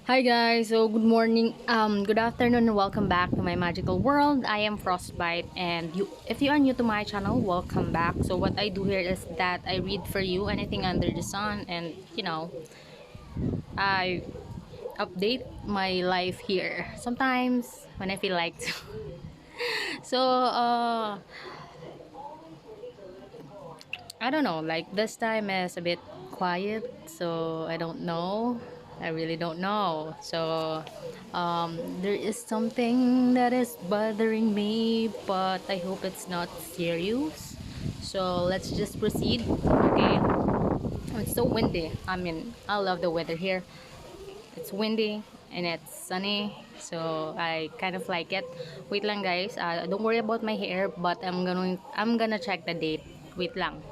Hi guys, so good morning, good afternoon, and welcome back to my magical world. I am Frostbite, and if you are new to my channel, welcome back. So what I do here is that I read for you anything under the sun, and I update my life here. Sometimes when I feel like to. So I don't know, like this time is a bit quiet, so I don't know. I really don't know. So there is something that is bothering me, but I hope it's not serious. So let's just proceed. Okay. It's so windy. I mean, I love the weather here. It's windy and it's sunny, so I kind of like it. Wait lang guys. Don't worry about my hair, but I'm gonna check the date. Wait lang.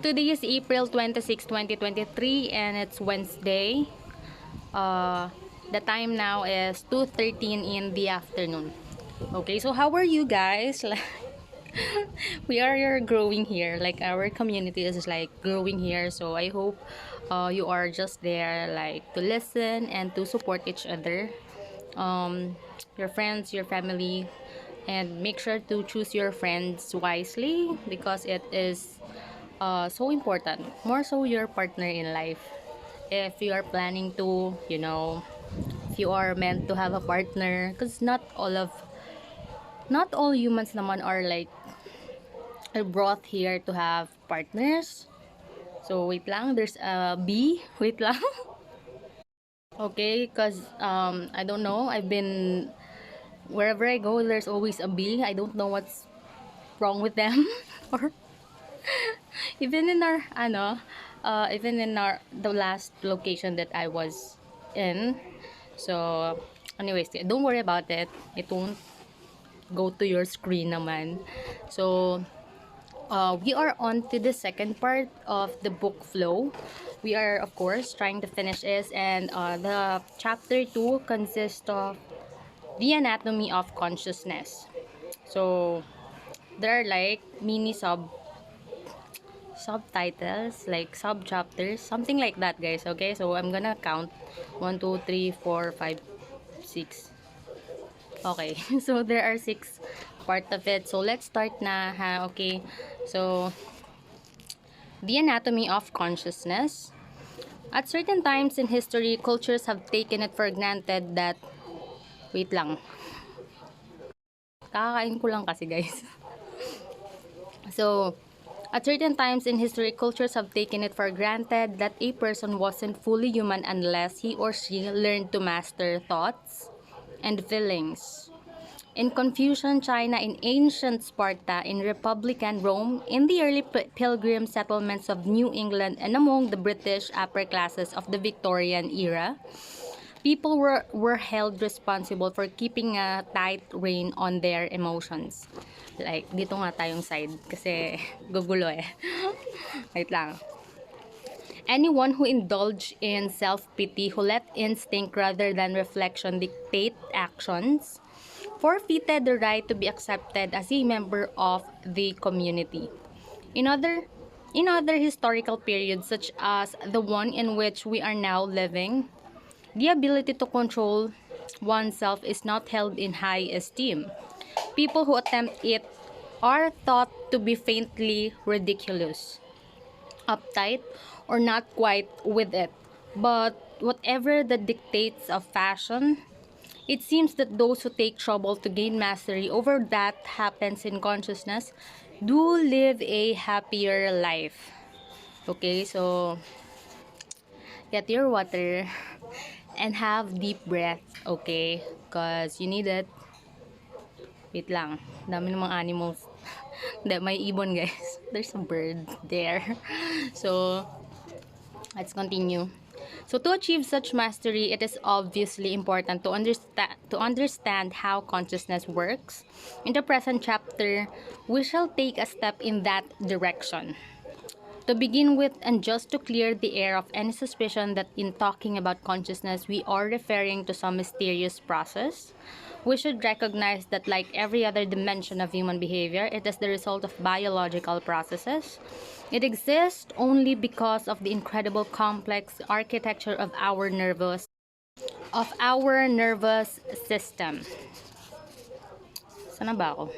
Today is April 26, 2023, and it's Wednesday. Uh, the time now is 2:13 in the afternoon. Okay, so how are you guys? We are growing here. Like our community is like growing here. So I hope you are just there like to listen and to support each other. Your friends, your family, and make sure to choose your friends wisely because it is so important, more so your partner in life. If you are planning to, if you are meant to have a partner, because not all humans naman are brought here to have partners. So wait lang, there's a B. Wait lang. Okay, because I don't know, I've been wherever I go, there's always a B. I don't know what's wrong with them. Or even in our even in our the last location that I was in. So anyways, don't worry about it. It won't go to your screen naman. So we are on to the second part of the book flow. We are of course trying to finish this, and the chapter 2 consists of the anatomy of consciousness. So there are like mini subtitles, like sub chapters, something like that, guys. Okay, so I'm gonna count 1, 2, 3, 4, 5, 6. Okay, so there are six part of it. So let's start na ha. Okay, so the anatomy of consciousness. At certain times in history, cultures have taken it for granted that wait lang, kakakain ko lang kasi guys. So at certain times in history, cultures have taken it for granted that a person wasn't fully human unless he or she learned to master thoughts and feelings. In Confucian China, in ancient Sparta, in Republican Rome, in the early pilgrim settlements of New England, and among the British upper classes of the Victorian era, people were held responsible for keeping a tight rein on their emotions. Like, dito nga tayong side kasi gugulo eh. Wait lang. Anyone who indulged in self-pity, who let instinct rather than reflection dictate actions, forfeited the right to be accepted as a member of the community. In other in other historical periods such as the one in which we are now living, the ability to control oneself is not held in high esteem. People who attempt it are thought to be faintly ridiculous, uptight, or not quite with it. But whatever the dictates of fashion, it seems that those who take trouble to gain mastery over that happens in consciousness do live a happier life. Okay, so get your water and have deep breath, okay? Because you need it. Wait lang, dami ng mga animals. Hindi, may ibon guys. There's a bird there. So, let's continue. So to achieve such mastery, it is obviously important to understand how consciousness works. In the present chapter, we shall take a step in that direction. To begin with, and just to clear the air of any suspicion that in talking about consciousness we are referring to some mysterious process, we should recognize that like every other dimension of human behavior, it is the result of biological processes. It exists only because of the incredible complex architecture of our nervous of our nervous system. Sana ba ako?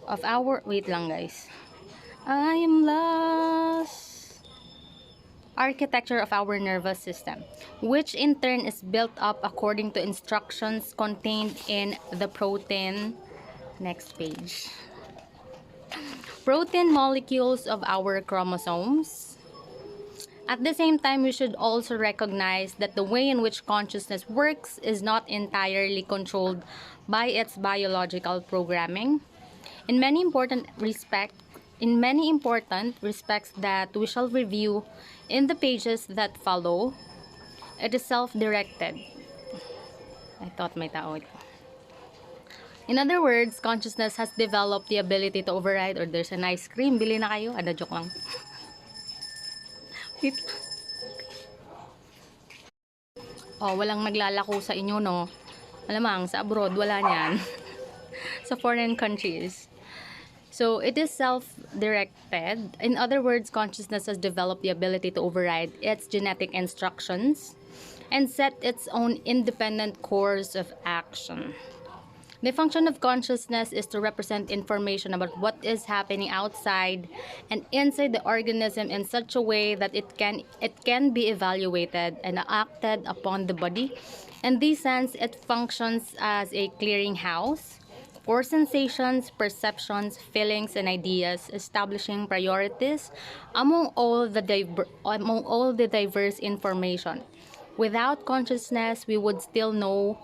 Of our, wait lang guys. I am lost. Architecture of our nervous system, which in turn is built up according to instructions contained in the protein. Next page. Protein molecules of our chromosomes. At the same time, we should also recognize that the way in which consciousness works is not entirely controlled by its biological programming. In many important respects that we shall review in the pages that follow, it is self-directed. I thought may tao ito. In other words, consciousness has developed the ability to override, or there's an ice cream, bili na kayo. Ada, joke lang. Wait. Oh, walang naglalako sa inyo, no? Malamang, sa abroad, wala niyan. Sa foreign countries. So, it is self-directed. In other words, consciousness has developed the ability to override its genetic instructions and set its own independent course of action. The function of consciousness is to represent information about what is happening outside and inside the organism in such a way that it can be evaluated and acted upon the body. In this sense, it functions as a clearinghouse for sensations, perceptions, feelings, and ideas, establishing priorities among all the diverse information. Without consciousness, we would still know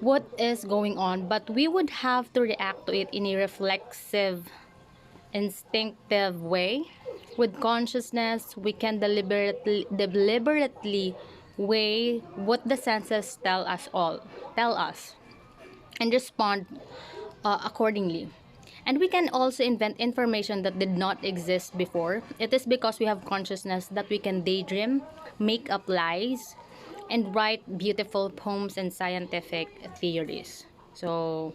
what is going on, but we would have to react to it in a reflexive, instinctive way. With consciousness, we can deliberately weigh what the senses tell us, and respond accordingly. And we can also invent information that did not exist before. It is because we have consciousness that we can daydream, make up lies, and write beautiful poems and scientific theories. So,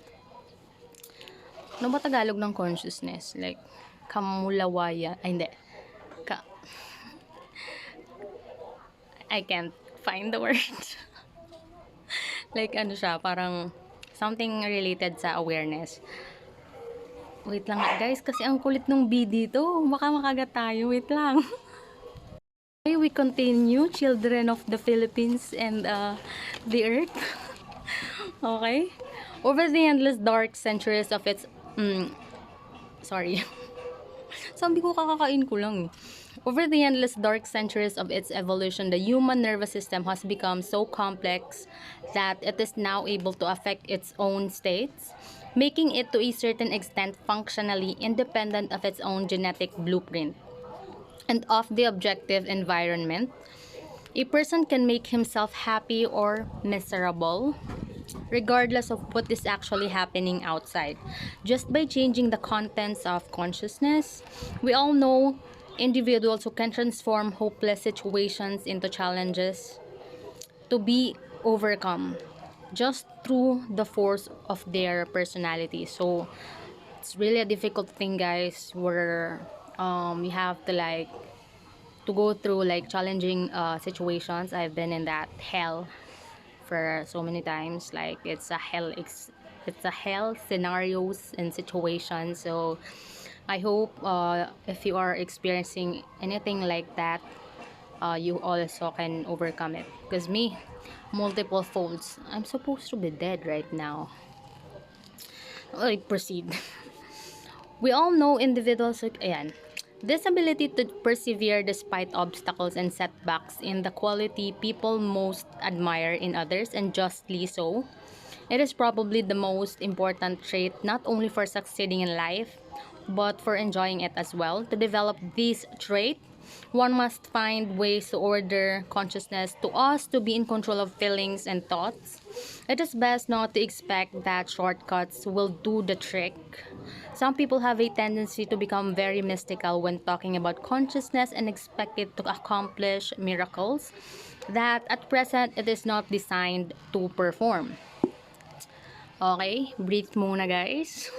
ano ba Tagalog ng consciousness? Like, kamulawaya. Ay, hindi. I can't find the word. Like, ano siya, parang something related sa awareness. Wait lang guys, kasi ang kulit ng bee dito. Baka makagat tayo. Wait lang. Okay, we continue, children of the Philippines and the earth. Okay? Over the endless dark centuries of its... sorry. Sabi ko kakakain ko lang. Over the endless dark centuries of its evolution, the human nervous system has become so complex that it is now able to affect its own states, making it to a certain extent functionally independent of its own genetic blueprint and of the objective environment. A person can make himself happy or miserable, regardless of what is actually happening outside, just by changing the contents of consciousness. We all know individuals who can transform hopeless situations into challenges to be overcome just through the force of their personality. So it's really a difficult thing, guys, where you have to go through like challenging situations. I've been in that hell for so many times. Like it's a hell scenarios and situations. So I hope if you are experiencing anything like that, you also can overcome it. Because me, multiple folds. I'm supposed to be dead right now. I proceed. We all know individuals, ayan, this ability to persevere despite obstacles and setbacks in the quality people most admire in others, and justly so. It is probably the most important trait not only for succeeding in life, but for enjoying it as well. To develop this trait, one must find ways to order consciousness to us to be in control of feelings and thoughts. It is best not to expect that shortcuts will do the trick. Some people have a tendency to become very mystical when talking about consciousness and expect it to accomplish miracles that at present it is not designed to perform. Okay, breathe muna guys.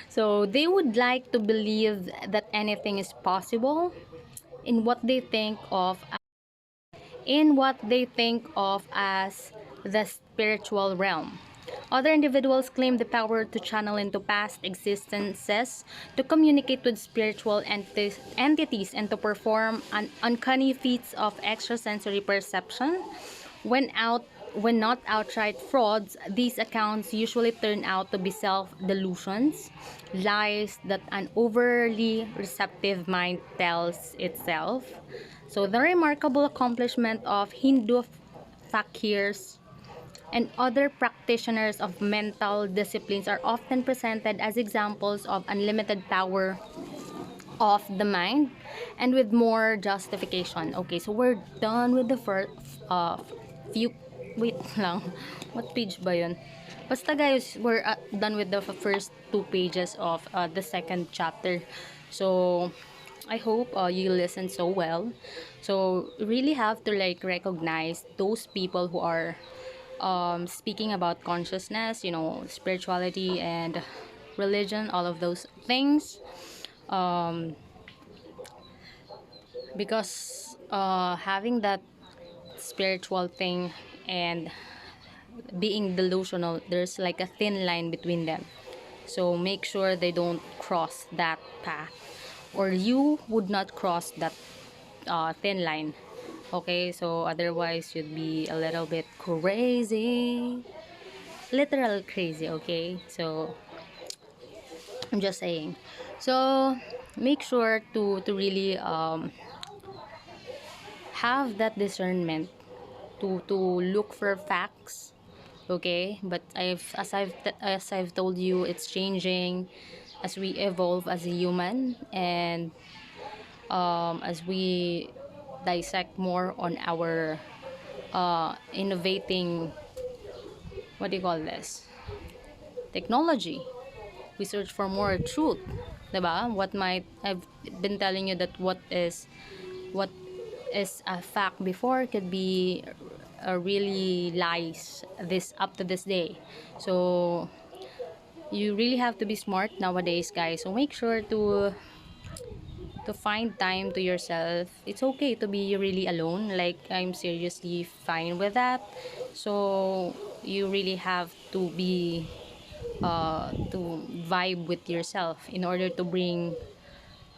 So they would like to believe that anything is possible in what they think of in what they think of as the spiritual realm. Other individuals claim the power to channel into past existences, to communicate with spiritual entities, and to perform uncanny feats of extrasensory perception. When not outright frauds, these accounts usually turn out to be self-delusions, lies that an overly receptive mind tells itself. So the remarkable accomplishment of Hindu fakirs and other practitioners of mental disciplines are often presented as examples of unlimited power of the mind, and with more justification. Okay, so we're done with the first few, wait lang, what page ba yun? Basta guys, we're done with the first 2 pages of the second chapter. So I hope you listen so well. So really have to like recognize those people who are speaking about consciousness, spirituality and religion, all of those things. Because having that spiritual thing and being delusional, there's like a thin line between them. So make sure they don't cross that path, or you would not cross that thin line. Okay, so otherwise you'd be a little bit crazy, literal crazy. Okay, so I'm just saying. So make sure to really have that discernment to look for facts. Okay, but as I've told you, it's changing as we evolve as a human, and as we dissect more on our innovating, what do you call this, technology. We search for more truth, diba? What might I've been telling you that what is a fact before could be really lies this up to this day. So you really have to be smart nowadays, guys. So make sure to find time to yourself. It's okay to be really alone. Like, I'm seriously fine with that. So you really have to be to vibe with yourself in order to bring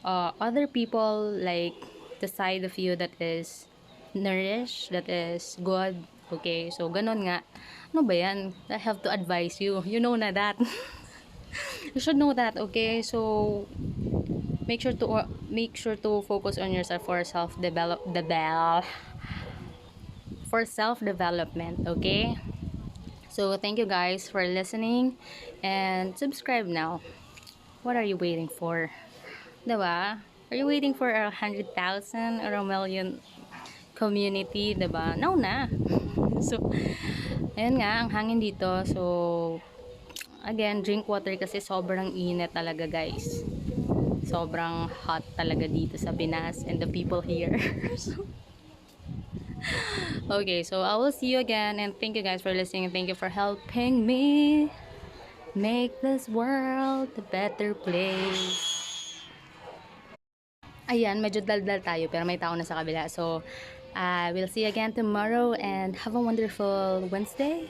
other people, like the side of you that is nourished, that is good. Okay, so ganon nga. Ano ba yan? I have to advise you. You know na that. You should know that. Okay, so make sure to focus on yourself for self development. Okay, so thank you guys for listening, and subscribe now. What are you waiting for? Diba? Are you waiting for 100,000 or a million community? Diba? No na. So ayun nga, ang hangin dito. So again, drink water kasi sobrang init talaga, guys. Sobrang hot talaga dito sa Pinas and the people here. So, okay, so I will see you again, and thank you guys for listening. Thank you for helping me make this world a better place. Ayan, medyo daldal tayo pero may tao na sa kabila. So, we'll see you again tomorrow, and have a wonderful Wednesday.